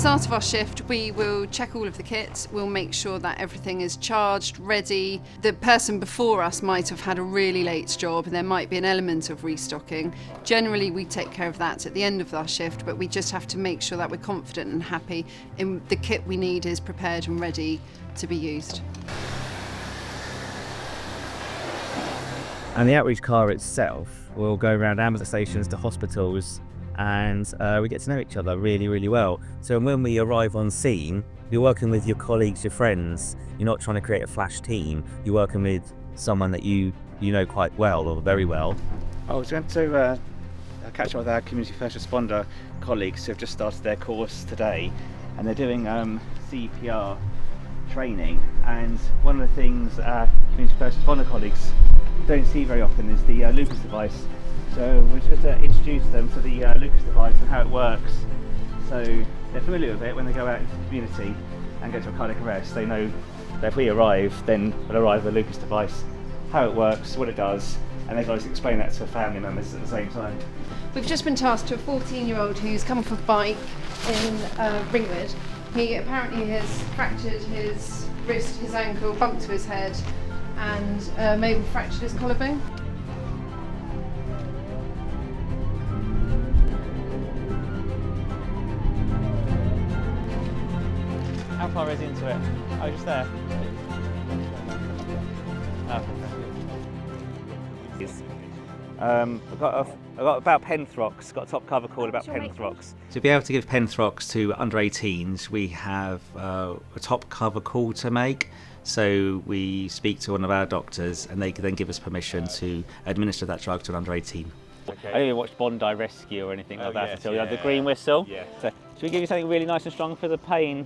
start of our shift, we will check all of the kit. We'll make sure that everything is charged, ready. The person before us might have had a really late job and there might be an element of restocking. Generally, we take care of that at the end of our shift, but we just have to make sure that we're confident and happy in the kit we need is prepared and ready to be used. And the outreach car itself will go around ambulance stations to hospitals, and we get to know each other really, really well. So when we arrive on scene, you're working with your colleagues, your friends. You're not trying to create a flash team. You're working with someone that you know quite well, or very well. I was going to catch up with our community first responder colleagues who have just started their course today, and they're doing CPR training. And one of the things our community first responder colleagues don't see very often is the Lucas device. So we're just going to introduce them to the Lucas device and how it works. So they're familiar with it when they go out into the community and go to a cardiac arrest. They know that if we arrive, then we'll arrive with the Lucas device, how it works, what it does, and they've got to explain that to family members at the same time. We've just been tasked to a 14-year-old who's come off a bike in Ringwood. He apparently has fractured his wrist, his ankle, bumped to his head, and maybe fractured his collarbone. How far is he into it? Oh, just there. I've got about Penthrox, got a top cover call about Penthrox. To be able to give Penthrox to under 18s, we have a top cover call to make. So we speak to one of our doctors and they then give us permission to administer that drug to an under 18. Okay. I didn't even watch Bondi Rescue or anything like that until we had the green whistle. Yeah. So should we give you something really nice and strong for the pain?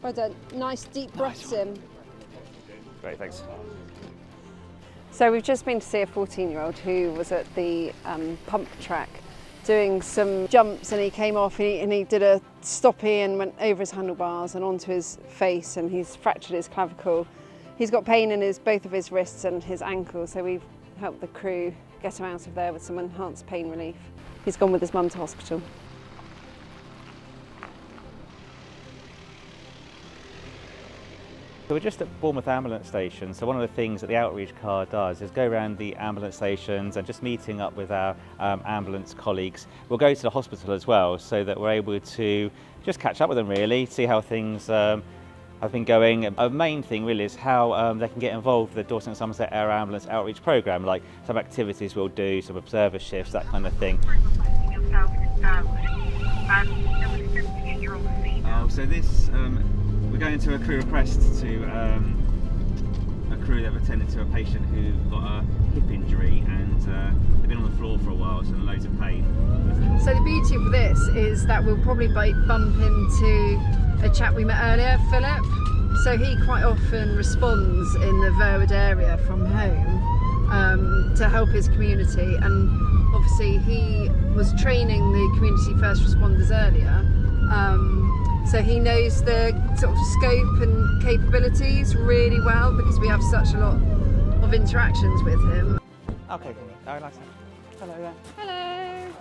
Well done. Nice deep breaths in. Great, thanks. So we've just been to see a 14-year-old who was at the pump track doing some jumps, and he came off and he did a stoppie and went over his handlebars and onto his face, and he's fractured his clavicle. He's got pain in both of his wrists and his ankle, so we've helped the crew get him out of there with some enhanced pain relief. He's gone with his mum to hospital. So we're just at Bournemouth ambulance station, so one of the things that the outreach car does is go around the ambulance stations and just meeting up with our ambulance colleagues. We'll go to the hospital as well, so that we're able to just catch up with them really, see how things have been going. Our main thing really is how they can get involved with the Dorset and Somerset Air Ambulance Outreach Programme, like some activities we'll do, some observer shifts, that kind of thing. Oh, so this we're going to a crew request to a crew that have attended to a patient who got a hip injury, and they've been on the floor for a while, so in loads of pain. So the beauty of this is that we'll probably bump into a chap we met earlier, Philip. So he quite often responds in the Verwood area from home to help his community, and obviously he was training the community first responders earlier. So he knows the sort of scope and capabilities really well because we have such a lot of interactions with him. Okay, very nice. Hello there. Hello.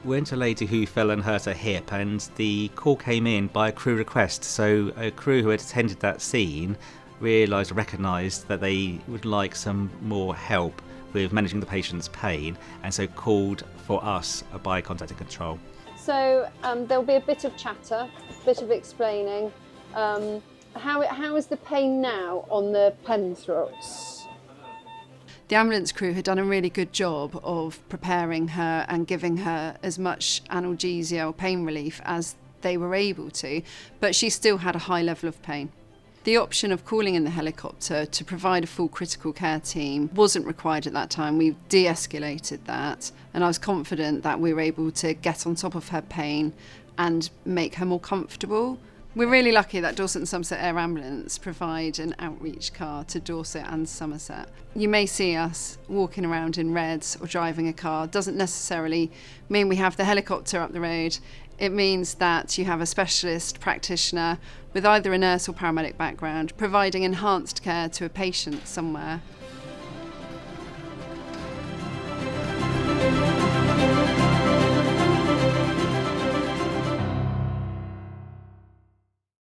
We went to a lady who fell and hurt her hip, and the call came in by a crew request. So a crew who had attended that scene recognised that they would like some more help with managing the patient's pain, and so called for us by contacting control. So there'll be a bit of chatter, a bit of explaining. How is the pain now on the Penthrox? The ambulance crew had done a really good job of preparing her and giving her as much analgesia or pain relief as they were able to, but she still had a high level of pain. The option of calling in the helicopter to provide a full critical care team wasn't required at that time. We de-escalated that, and I was confident that we were able to get on top of her pain and make her more comfortable. We're really lucky that Dorset and Somerset Air Ambulance provide an outreach car to Dorset and Somerset. You may see us walking around in reds or driving a car. Doesn't necessarily mean we have the helicopter up the road. It means that you have a specialist practitioner with either a nurse or paramedic background providing enhanced care to a patient somewhere.